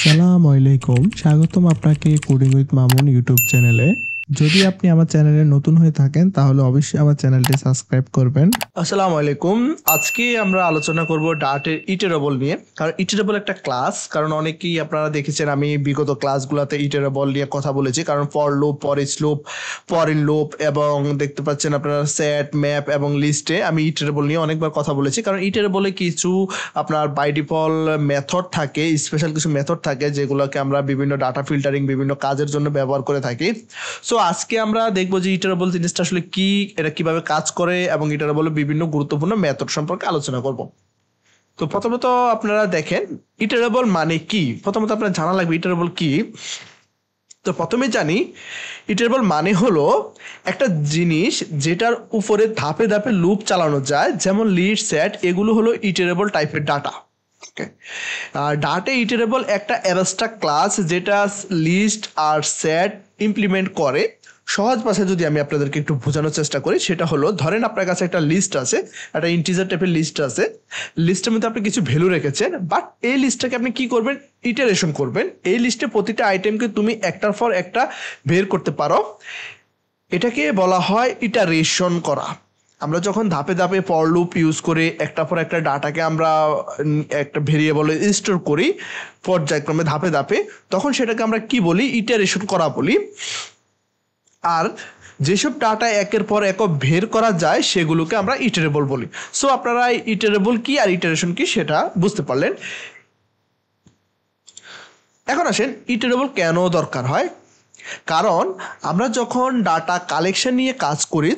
আসসালামু আলাইকুম, স্বাগতম আপনাকে কোডিং উইথ মামুন ইউটিউব চ্যানেলে। যদি আপনি আমার চ্যানেলে নতুন হয়ে থাকেন তাহলে অবশ্যই আমার চ্যানেলটি সাবস্ক্রাইব করবেন। আসসালামু আলাইকুম। আজকে আমরা আলোচনা করব ডার্টের ইটারেবল নিয়ে। কারণ ইটারেবল একটা ক্লাস, কারণ অনেকেই আপনারা দেখেছেন আমি বিগত ক্লাসগুলোতে ইটারেবল নিয়ে কথা বলেছি। কারণ for loop, for each loop, for in loop এবং দেখতে পাচ্ছেন আপনারা সেট, ম্যাপ এবং লিস্টে আমি ইটারেবল নিয়ে অনেকবার কথা বলেছি। কারণ ইটারেবলে কিছু আপনার বাই ডিফল্ট মেথড থাকে, স্পেশাল কিছু মেথড থাকে যেগুলোকে আমরা বিভিন্ন ডাটা ফিল্টারিং, বিভিন্ন কাজের জন্য ব্যবহার করে থাকি। সো আজকে আমরা দেখবো যে ইটারেবল জিনিসটা আসলে কি, এটা কিভাবে কাজ করে এবং ইটারেবল বিভিন্ন গুরুত্বপূর্ণ মেথড সম্পর্কে আলোচনা করব। তো প্রথমত আপনারা দেখেন ইটারেবল মানে কি, প্রথমত আপনার জানা লাগবে ইটারেবল কি। তো প্রথমে জানি ইটারেবল মানে হলো একটা জিনিস যেটার উপরে ধাপে ধাপে লুপ চালানো যায়, যেমন লিস্ট, সেট, এগুলো হলো ইটারেবল টাইপের ডাটা। আর ডাটা ইটারেবল একটা অ্যাবস্ট্রাক্ট ক্লাস যেটা লিস্ট আর সেট ইমপ্লিমেন্ট করে। সহজ ভাষায় যদি আমি আপনাদেরকে একটু বোঝানোর চেষ্টা করি, সেটা হলো ধরেন আপনার কাছে একটা লিস্ট আছে, একটা ইন্টিজার টাইপের লিস্ট আছে। লিস্টের মধ্যে আপনি কিছু ভ্যালু রেখেছেন, বাট এই লিস্টটাকে আপনি কি করবেন, ইটারেশন করবেন। এই লিস্টে প্রতিটা আইটেমকে তুমি একটার পর একটা বের করতে পারো, এটাকে বলা হয় ইটারেশন করা। আমরা যখন ধাপে ধাপে ফর লুপ ইউজ করে একটা পর একটা ডাটাকে আমরা একটা ভেরিয়েবলে স্টোর করি পর্যায়ক্রমে ধাপে ধাপে, তখন সেটাকে আমরা কি বলি, ইটারেশন করা বলি। আর যেসব ডাটা একের পর এক বের করা যায় সেগুলোকে আমরা ইটারেবল বলি। সো আপনারা ইটারেবল কি আর ইটারেশন কি সেটা বুঝতে পারলেন। এখন আসেন ইটারেবল কেন দরকার হয়। কারণ আমরা যখন ডাটা কালেকশন নিয়ে কাজ করি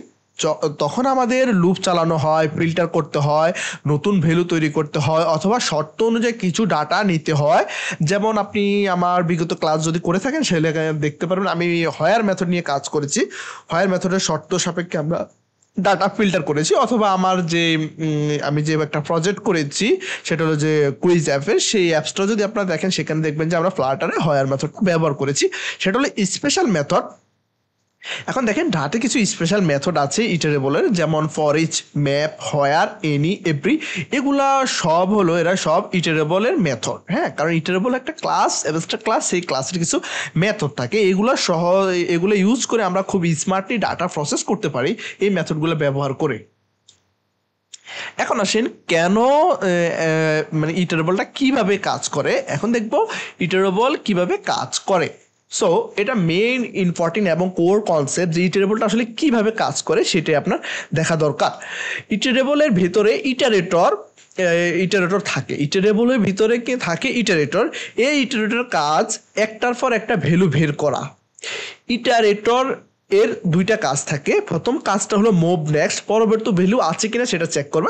তখন আমাদের লুপ চালানো হয়, ফিল্টার করতে হয়, নতুন ভ্যালু তৈরি করতে হয়, অথবা শর্ত অনুযায়ী কিছু ডাটা নিতে হয়। যেমন আপনি আমার বিগত ক্লাস যদি করে থাকেন সেটা দেখতে পারবেন, আমি হয়ার মেথড নিয়ে কাজ করেছি। হয়ার মেথডের শর্ত সাপেক্ষে আমরা ডাটা ফিল্টার করেছি, অথবা আমার যে আমি যে একটা প্রজেক্ট করেছি সেটা হলো যে কুইজ অ্যাপের, সেই অ্যাপসটা যদি আপনারা দেখেন সেখানে দেখবেন যে আমরা ফ্লাটারে হয়ার মেথডটা ব্যবহার করেছি, সেটা হলো স্পেশাল মেথড। এখন দেখেন ডাটে কিছু স্পেশাল মেথড আছে ইটারেবলের, যেমন ফর ইচ, ম্যাপ, হয়ার, এনি, এভরি, এগুলা সব হলো, এরা সব ইটারেবলের মেথড। হ্যাঁ, কারণ ইটারেবল একটা ক্লাস, অ্যাবস্ট্রাক্ট ক্লাস, সেই ক্লাসের কিছু মেথড থাকে, এগুলো ইউজ করে আমরা খুব স্মার্টলি ডাটা প্রসেস করতে পারি এই মেথডগুলো ব্যবহার করে। এখন আসেন কেন মানে ইটারেবলটা কিভাবে কাজ করে, এখন দেখবো ইটারেবল কিভাবে কাজ করে। সো এটা মেইন ইম্পর্টেন্ট এবং কোর কনসেপ্ট যে ইটারেবলটা আসলে কিভাবে কাজ করে সেটাই আপনার দেখা দরকার। ইটারেবলের ভিতরে ইটারেটর থাকে, ইটারেবলের ভিতরে কি থাকে, ইটারেটর। এই ইটারেটর কাজ একটার পর একটা ভ্যালু বের করা। ইটারেটর এর দুইটা কাজ থাকে। প্রথম কাজটা হলো মুভ নেক্সট, পরবর্তী ভ্যালু আছে কিনা সেটা চেক করবে।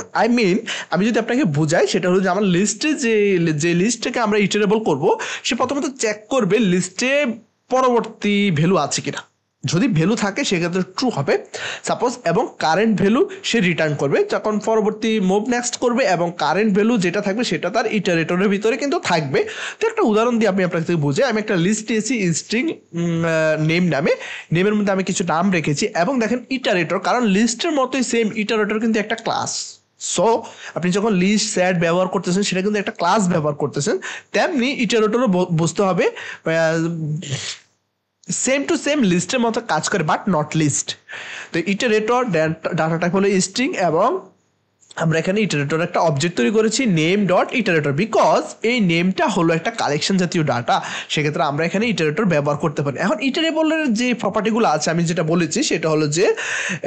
আমি যদি আপনাকে বুঝাই, সেটা হলো যে আমার লিস্টে যে লিস্টটাকে আমরা ইটারেবল করব, সে প্রথমত চেক করবে লিস্টে পরবর্তী ভ্যালু আছে কিনা। যদি ভ্যালু থাকে সেক্ষেত্রে ট্রু হবে সাপোজ, এবং কারেন্ট ভ্যালু সে রিটার্ন করবে যখন পরবর্তী মুভ নেক্সট করবে, এবং কারেন্ট ভ্যালু যেটা থাকবে সেটা তার ইটারেটরের ভিতরে কিন্তু থাকবে। তো একটা উদাহরণ দিয়ে আমি আপনাকে বুঝে, আমি একটা লিস্ট দিয়েছি স্ট্রিং নেম নামে, নেমের মধ্যে আমি কিছু নাম রেখেছি, এবং দেখেন ইটারেটর, কারণ লিস্টের মতোই সেম ইটারেটর কিন্তু একটা ক্লাস। সো আপনি যখন লিস্ট, সেট ব্যবহার করতেছেন সেটা কিন্তু একটা ক্লাস ব্যবহার করতেছেন, তেমনি ইটারেটরও বুঝতে হবে সেম টু সেম লিস্টের মতো কাজ করে, বাট নট লিস্ট। তো ইটারেটর ডাটা টাইপ হলো স্ট্রিং, এবং আমরা এখানে ইটারেটর একটা অবজেক্ট তৈরি করেছি নেম ডট ইটারেটর, বিকজ এই নেমটা হলো একটা কালেকশন জাতীয় ডাটা, সেক্ষেত্রে আমরা এখানে ইটারেটর ব্যবহার করতে পারি। এখন ইটারেবলের যে প্রপার্টিগুলো আছে আমি যেটা বলেছি সেটা হলো যে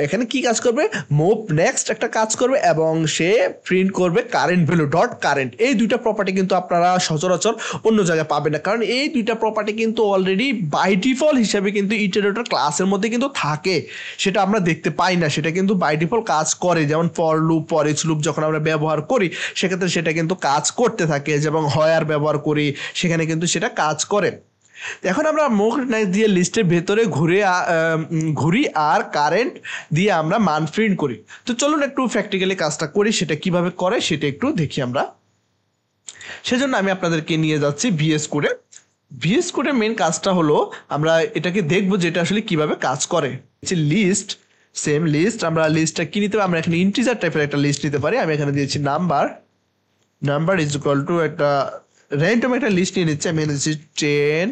এখানে কি কাজ করবে, মুভ নেক্সট একটা কাজ করবে, এবং সে প্রিন্ট করবে কারেন্ট ভ্যালু ডট কারেন্ট। এই দুইটা প্রপার্টি কিন্তু আপনারা সচরাচর অন্য জায়গায় পাবেন না, কারণ এই দুইটা প্রপার্টি কিন্তু অলরেডি বাই ডিফল্ট হিসাবে কিন্তু ইটারেটর ক্লাসের মধ্যে কিন্তু থাকে, সেটা আমরা দেখতে পাই না, সেটা কিন্তু বাই ডিফল্ট কাজ করে। যেমন for loop, for each loop যখন আমরা ব্যবহার করি সেক্ষেত্রে সেটা কিন্তু কাজ করতে থাকে, যেমন হয়ার ব্যবহার করি সেখানে কিন্তু সেটা কাজ করে। এখন আমরা মুভ নেক্সট দিয়ে লিস্টের ভেতরে ঘুরি আর কারেন্ট দিয়ে আমরা মান প্রিন্ট করি। তো চলুন একটু প্র্যাকটিক্যালি কাজটা করি, সেটা কিভাবে করে সেটা একটু দেখি আমরা। সেজন্য আমি আপনাদেরকে নিয়ে যাচ্ছি ভিএস কোডে। ভিএস কোডের মেন কাজটা হলো আমরা এটাকে দেখবো যেটা আসলে কিভাবে কাজ করে। লিস্ট, সেম লিস্ট, আমরা লিস্টটা কি নিতে পারি, আমরা এখানে ইন্টিজার টাইপের একটা লিস্ট নিতে পারি। আমি এখানে দিয়েছি নাম্বার ইজ ইকুয়াল টু একটা র্যান্ডম একটা লিস্ট নিয়ে নিচ্ছি। আমি নিচ্ছি 10,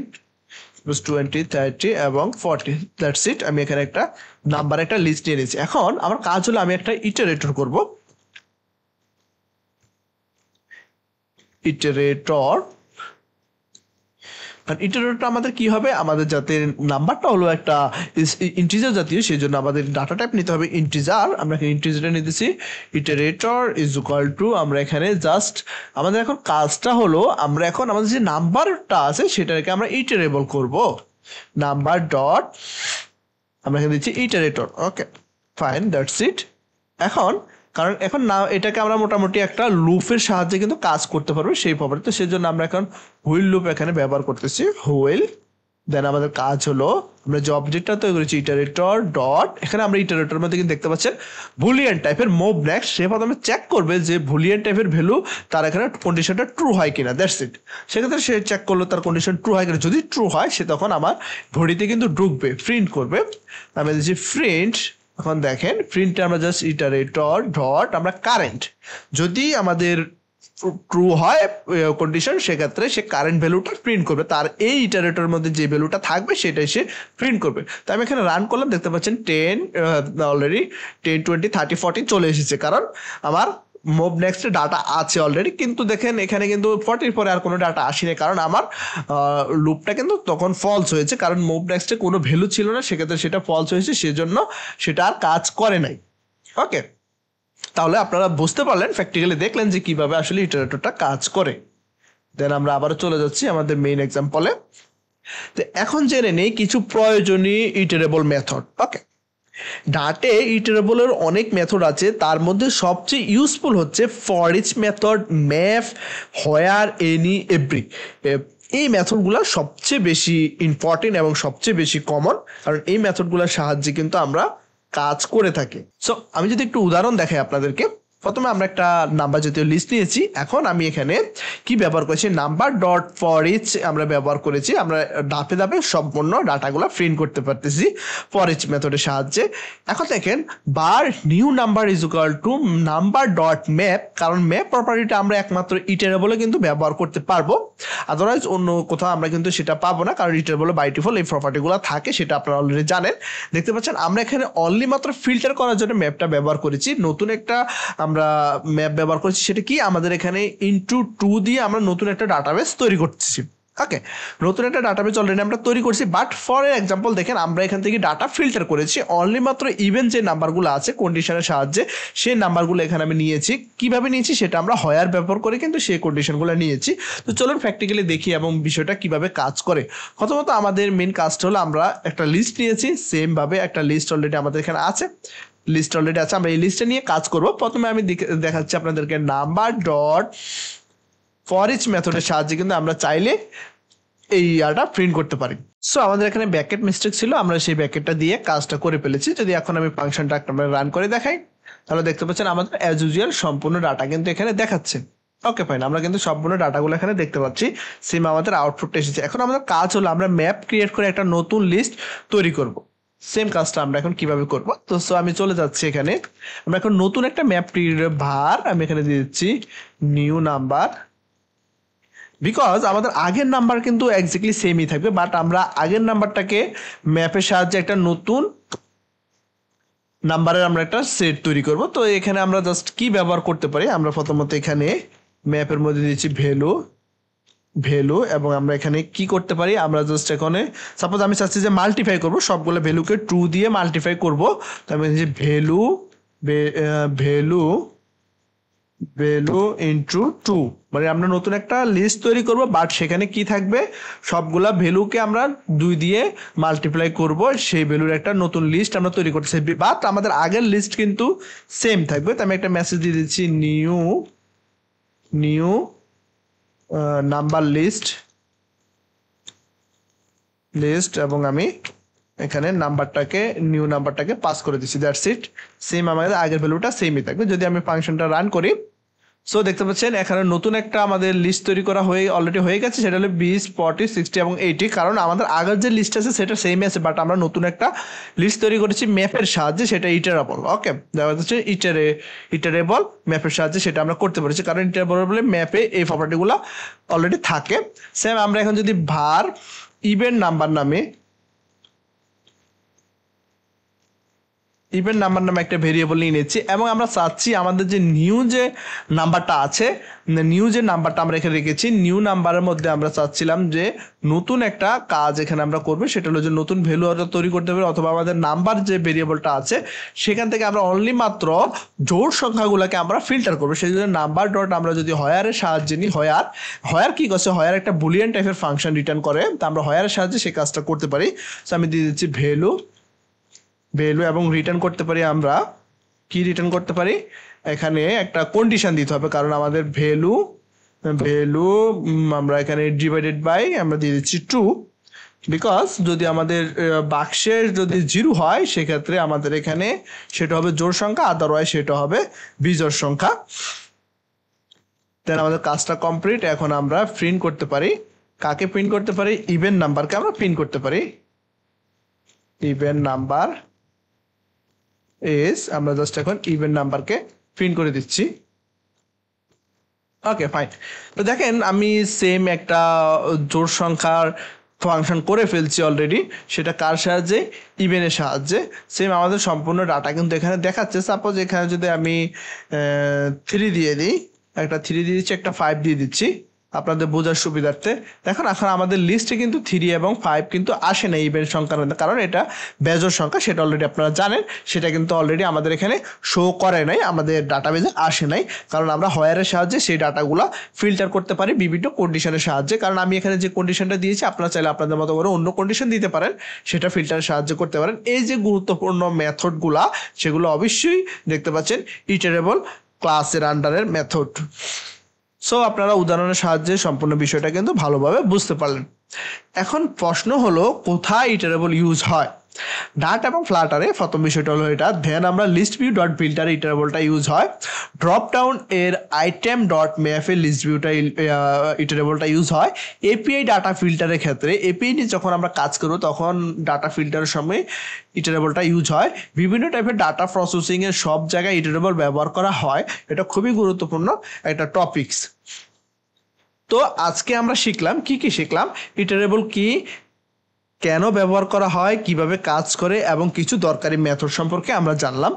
20, 30 এবং 40, দ্যাটস ইট। আমি এখানে একটা নাম্বার একটা লিস্ট নিয়ে নিচ্ছি। এখন আমার কাজ হলো আমি একটা ইটারেটর করব। ইটারেটর, কারণ ইটারেটরটা আমাদের কি হবে, আমাদের যাতে নাম্বারটা হলো একটা ইন্টিজার জাতীয়, সেই জন্য আমাদের ডাটা টাইপ নিতে হবে ইন্টিজার। আমরা এখানে ইন্টিজারটা নিতেছি। ইটারেটর ইজ ইকুয়াল টু, আমরা এখানে জাস্ট আমাদের এখন কাজটা হলো আমরা এখন আমাদের যে নাম্বারটা আছে সেটাকে আমরা ইটারেবল করব। নাম্বার ডট আমরা এখানে দিচ্ছি ইটারেটর। Okay fine, that's it. এখন কারণ এখন না এটাকে আমরা মোটামুটি একটা লুপের সাহায্যে কিন্তু কাজ করতে পারবো সেই প্রপার্টি, তো সেই জন্য আমরা এখন হুইল লুপ এখানে ব্যবহার করতেছি। হুইল, দেন আমাদের কাজ হলো আমরা যে অবজেক্টটা তৈরি করেছি ইটারেটর ডট, এখানে আমরা ইটারেটর মধ্যে কিন্তু দেখতে পাচ্ছেন বুলিয়ান টাইপের মুভ নেক্সট। সে প্রথমে চেক করবে যে বুলিয়ান টাইপের ভ্যালু তার এখানে কন্ডিশনটা ট্রু হয় কিনা, দ্যাটস ইট। সেক্ষেত্রে সে চেক করলো তার কন্ডিশন ট্রু হয় কিনা, যদি ট্রু হয় সে তখন আমার ঘড়িতে কিন্তু ঢুকবে, প্রিন্ট করবে। আমি দিচ্ছি প্রিন্ট। এখন দেখেন প্রিন্টে আমরা জাস্ট ইটারেটর ডট আমরা কারেন্ট, যদি আমাদের ট্রু হয় কন্ডিশন সেক্ষেত্রে সে কারেন্ট ভ্যালুটা প্রিন্ট করবে, তার এই ইটারেটরের মধ্যে যে ভ্যালুটা থাকবে সেটাই সে প্রিন্ট করবে। তো আমি এখানে রান করলাম, দেখতে পাচ্ছেন 10 অলরেডি 10, 20, 30, 40 চলে এসেছে, কারণ আমার মুভ নেক্সটে ডাটা আছে অলরেডি। কিন্তু দেখেন এখানে কিন্তু 40 পরে আর কোনো ডাটা আসেনি, কারণ আমার লুপটা কিন্তু তখন ফলস হয়েছে, কারণ মুভ নেক্সটে কোনো ভ্যালু ছিল না, সেক্ষেত্রে সেটা ফলস হয়েছে, সেজন্য সেটা আর কাজ করে নাই। ওকে, তাহলে আপনারা বুঝতে পারলেন, প্র্যাকটিক্যালি দেখলেন যে কিভাবে আসলে ইটারেটরটা কাজ করে। দেন আমরা আবারও চলে যাচ্ছি আমাদের মেইন এক্সাম্পলে। তো এখন জেনে নেই কিছু প্রয়োজনীয় ইটারেবল মেথড। ওকে, ডাটে ইটারেবলের অনেক মেথড আছে, তার মধ্যে সবচেয়ে ইউজফুল হচ্ছে for each method, map, where, any, every. এই মেথডগুলো সবচেয়ে বেশি ইম্পর্টেন্ট এবং সবচেয়ে বেশি কমন, কারণ এই মেথডগুলোর সাহায্যে কিন্তু আমরা কাজ করে থাকি। সো আমি যদি একটু উদাহরণ দেখাই আপনাদেরকে, প্রথমে আমরা একটা নাম্বার জাতীয় লিস্ট নিয়েছি। এখন আমি এখানে কি ব্যবহার করেছি, নাম্বার ডট ফর ইচ আমরা ব্যবহার করেছি। আমরা ধাপে ধাপে সম্পূর্ণ ডাটাগুলো প্রিন্ট করতে পারতেছি ফর ইচ মেথডের সাহায্যে। এখন দেখেন var new number is equal to number dot map, কারণ ম্যাপ প্রপার্টিটা আমরা একমাত্র ইটারেবলে কিন্তু ব্যবহার করতে পারবো, আদারওয়াইজ অন্য কোথাও আমরা কিন্তু সেটা পাবো না, কারণ ইটারেবলে বাই ডিফল্ট এই প্রপার্টিগুলো থাকে, সেটা আপনারা অলরেডি জানেন। দেখতে পাচ্ছেন আমরা এখানে অনলি মাত্র ফিল্টার করার জন্য ম্যাপটা ব্যবহার করেছি। নতুন একটা আমরা ম্যাপ ব্যবহার করছি, সেটা কি, আমাদের এখানে ইনটু 2 দিয়ে আমরা নতুন একটা ডাটাবেস তৈরি করতেছি। ওকে, নতুন একটা ডাটাবেস অলরেডি আমরা তৈরি করছি, বাট ফর এক্সাম্পল দেখেন আমরা এখান থেকে ডাটা ফিল্টার করেছি অনলি মাত্র ইভেন যে নাম্বারগুলো আছে কন্ডিশনের সাহায্যে, সেই নাম্বারগুলো এখানে আমি নিয়েছি। কিভাবে নিয়েছি সেটা আমরা হোয়ার ব্যবহার করে কিন্তু সেই কন্ডিশনগুলো নিয়েছি। তো চলুন প্র্যাকটিক্যালি দেখি এবং বিষয়টা কিভাবে কাজ করে। প্রথমত আমাদের মেন কাজটা হলো আমরা একটা লিস্ট নিয়েছি, সেম ভাবে একটা লিস্ট অলরেডি আমাদের এখানে আছে, লিস্ট অলরেডি আছে, আমরা এই লিস্টে নিয়ে কাজ করব। প্রথমে আমি দেখাচ্ছি আপনাদেরকে নাম্বার ডট ফর ইচ মেথডের সাহায্যে কিন্তু আমরা চাইলে এই ইয়াটা প্রিন্ট করতে পারি। সো আমাদের এখানে ব্র্যাকেট মিস্টেক ছিল, আমরা সেই ব্র্যাকেটটা দিয়ে কাজটা করে ফেলেছি। যদি এখন আমি ফাংশনটা আমরা রান করে দেখাই, তাহলে দেখতে পাচ্ছেন আমাদের অ্যাজ ইউজুয়াল সম্পূর্ণ ডাটা কিন্তু এখানে দেখাচ্ছে। ওকে ফাইন, আমরা কিন্তু সম্পূর্ণ ডাটাগুলো এখানে দেখতে পাচ্ছি, সেম আমাদের আউটপুটটা এসেছে। এখন আমাদের কাজ হলো আমরা ম্যাপ ক্রিয়েট করে একটা নতুন লিস্ট তৈরি করব। সেম কাজটা আমরা এখন কিভাবে করব, তো সো আমি চলে যাচ্ছি এখানে, আমরা এখন নতুন একটা ম্যাপ ভার আমি এখানে দিয়ে দিচ্ছি নিউ নাম্বার, বিকজ আমাদের আগের নাম্বার কিন্তু এক্স্যাক্টলি সেমই থাকবে, বাট আমরা আগের নাম্বারটাকে ম্যাপের সাহায্যে একটা নতুন নাম্বারের আমরা একটা সেট তৈরি করব। তো এখানে আমরা জাস্ট কি ব্যবহার করতে পারি, আমরা প্রথমত এখানে ম্যাপের মধ্যে দিচ্ছি ভ্যালু এবং আমরা এখানে কি করতে পারি, আমরা জাস্ট এখানে সাপোজ আমি চাচ্ছি যে মাল্টিপ্লাই করব, সবগুলো ভ্যালুকে 2 দিয়ে মাল্টিপ্লাই করব। তো আমি দিচ্ছি ভ্যালু ইনটু 2, মানে আমরা নতুন একটা লিস্ট তৈরি করব, বাট সেখানে কি থাকবে, সবগুলা ভ্যালুকে আমরা 2 দিয়ে মাল্টিপ্লাই করব, সেই ভ্যালুর একটা নতুন লিস্ট আমরা তৈরি করতেছি, বাট আমাদের আগের লিস্ট কিন্তু সেম থাকবে। তো আমি একটা মেসেজ দিয়ে দিচ্ছি নিউ নাম্বার লিস্ট এবং আমি এখানে নিউ নাম্বারটাকে পাস করে দিচ্ছি, দ্যাটস ইট। সেম আমাদের আগের ভ্যালুটা সেমই থাকবে। যদি আমি ফাংশনটা রান করি, সো দেখতে পাচ্ছেন এখানে নতুন একটা আমাদের লিস্ট তৈরি করা অলরেডি হয়ে গেছে, সেটা হলো 20, 40, 60 এবং 80। কারণ আমাদের আগের যে লিস্ট আছে সেটা সেমই আছে, বাট আমরা নতুন একটা লিস্ট তৈরি করেছি ম্যাপের সাহায্যে, সেটা ইটারেবল। ওকে, দেখা যাচ্ছে ইটারেবল ম্যাপের সাহায্যে সেটা আমরা করতে পেরেছি, কারণ ইটারেবল বলে ম্যাপে এই প্রপার্টিগুলো অলরেডি থাকে। সেম আমরা এখন যদি var ইভেন্ট নাম্বার নামে একটা ভেরিয়েবল নিয়ে নিচ্ছি এবং আমরা চাচ্ছি আমাদের যে নিউ যে নাম্বারটা আছে, নিউ যে নাম্বারটা আমরা এখানে রেখেছি, নিউ নাম্বারের মধ্যে আমরা চাচ্ছিলাম যে নতুন একটা কাজ এখানে আমরা করবো, সেটা হলো যে নতুন ভ্যালু তৈরি করতে হবে, অথবা আমাদের নাম্বার যে ভেরিয়েবলটা আছে সেখান থেকে আমরা অনলি মাত্র জোড় সংখ্যাগুলোকে আমরা ফিল্টার করবো। সেই জন্য নাম্বার ডট আমরা যদি হয়ারের সাহায্যে নিই, হয়ার কি করছে, হয়ার একটা বুলিয়ান টাইপের ফাংশন রিটার্ন করে, তো আমরা হয়ারের সাহায্যে সেই কাজটা করতে পারি। তো আমি দিয়ে দিচ্ছি ভ্যালু এবং রিটার্ন করতে পারি, আমরা কি রিটার্ন করতে পারি, এখানে একটা কন্ডিশন দিতে হবে, কারণ আমাদের ভ্যালু আমরা এখানে ডিভাইডেড বাই আমরা দিয়ে দিচ্ছি 2, বিকজ যদি আমাদের বাক্সের যদি 0 হয় সেক্ষেত্রে আমাদের এখানে সেটা হবে জোড় সংখ্যা, আদারওয়াইজ সেটা হবে বিজোড় সংখ্যা। দেন আমাদের কাজটা কমপ্লিট। এখন আমরা প্রিন্ট করতে পারি, কাকে প্রিন্ট করতে পারি, ইভেন্ট নাম্বারকে আমরা প্রিন্ট করতে পারি। ইভেন্ট নাম্বার আমরা জাস্ট এখন ইভেন্ট নাম্বারকে প্রিন্ট করে দিচ্ছি। Okay fine. তো দেখেন আমি সেম একটা জোড় সংখ্যার ফাংশন করে ফেলছি অলরেডি, সেটা কার সাহায্যে, ইভেন্টের সাহায্যে। সেম আমাদের সম্পূর্ণ ডাটা কিন্তু এখানে দেখাচ্ছে। সাপোজ এখানে যদি আমি 3 দিয়ে দিই, একটা 3 দিয়ে দিচ্ছি, একটা 5 দিয়ে দিচ্ছি আপনাদের বোঝার সুবিধার্থে। দেখুন এখন আমাদের লিস্টে কিন্তু 3 এবং 5 কিন্তু আসে না ইভেন্ট সংখ্যার মধ্যে, কারণ এটা বেজোড় সংখ্যা, সেটা অলরেডি আপনারা জানেন, সেটা কিন্তু অলরেডি আমাদের এখানে শো করে নাই, আমাদের ডাটাবেজে আসে নাই, কারণ আমরা হয়ারের সাহায্যে সেই ডাটাগুলো ফিল্টার করতে পারি বিভিন্ন কন্ডিশনের সাহায্যে। কারণ আমি এখানে যে কন্ডিশনটা দিয়েছি আপনারা চাইলে আপনাদের মতো করে অন্য কন্ডিশন দিতে পারেন, সেটা ফিল্টারের সাহায্যে করতে পারেন। এই যে গুরুত্বপূর্ণ মেথডগুলা সেগুলো অবশ্যই দেখতে পাচ্ছেন ইটারেবল ক্লাসের আন্ডারের মেথড। সো আপনারা উদাহরণের সাহায্যে সম্পূর্ণ বিষয়টা কিন্তু ভালোভাবে বুঝতে পারলেন। এখন প্রশ্ন হলো কোথায় ইটারেবল ইউজ হয়। ডাট এবং ফ্লাটারে প্রথম বিষয়টা হলো এটা। দেন আমরা লিস্ট ভিউ ডট ফিল্টারে ইটারেবলটা ইউজ হয়। ড্রপ ডাউন এর আইটেম ডট ম্যাপে লিস্ট ভিউটা ইটারেবলটা ইউজ হয়। এপিআই ডাটা ফিল্টারের ক্ষেত্রে এপিআই নিয়ে যখন আমরা কাজ করবো তখন ডাটা ফিল্টারের সময় ইটারেবলটা ইউজ হয়। বিভিন্ন টাইপের ডাটা প্রসেসিং এর সব জায়গায় ইটারেবল ব্যবহার করা হয়, এটা খুবই গুরুত্বপূর্ণ একটা টপিকস। তো আজকে আমরা শিখলাম কি শিখলাম, ইটারেবল কি, কেন ব্যবহার করা হয়, কিভাবে কাজ করে এবং কিছু দরকারি মেথড সম্পর্কে আমরা জানলাম।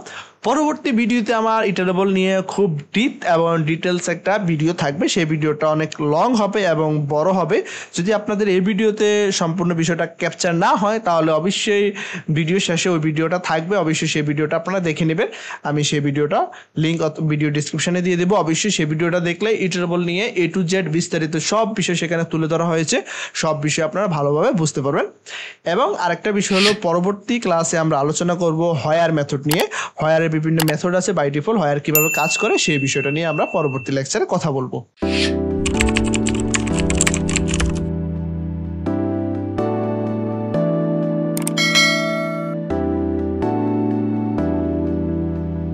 পরবর্তী ভিডিওতে আমার ইটারেবল নিয়ে খুব ডিপ এবং ডিটেলস একটা ভিডিও থাকবে, সেই ভিডিওটা অনেক লং হবে এবং বড় হবে। যদি আপনাদের এই ভিডিওতে সম্পূর্ণ বিষয়টা ক্যাপচার না হয় তাহলে অবশ্যই ভিডিও শেষে ওই ভিডিওটা থাকবে, অবশ্যই সেই ভিডিওটা আপনারা দেখে নেবেন। আমি সেই ভিডিওটা লিঙ্ক ভিডিও ডিসক্রিপশনে দিয়ে দেবো, অবশ্যই সেই ভিডিওটা দেখলে ইটারেবল নিয়ে A to Z বিস্তারিত সব বিষয় সেখানে তুলে ধরা হয়েছে, সব বিষয় আপনারা ভালোভাবে বুঝতে পারবেন। এবং আরেকটা বিষয় হলো পরবর্তী ক্লাসে আমরা আলোচনা করব হয়ার মেথড নিয়ে। হয়ারের বিভিন্ন মেথড আছে বাই ডিফল্ট, হয়ার কিভাবে কাজ করে সেই বিষয়টা নিয়ে আমরা পরবর্তী লেকচারে কথা বলবো।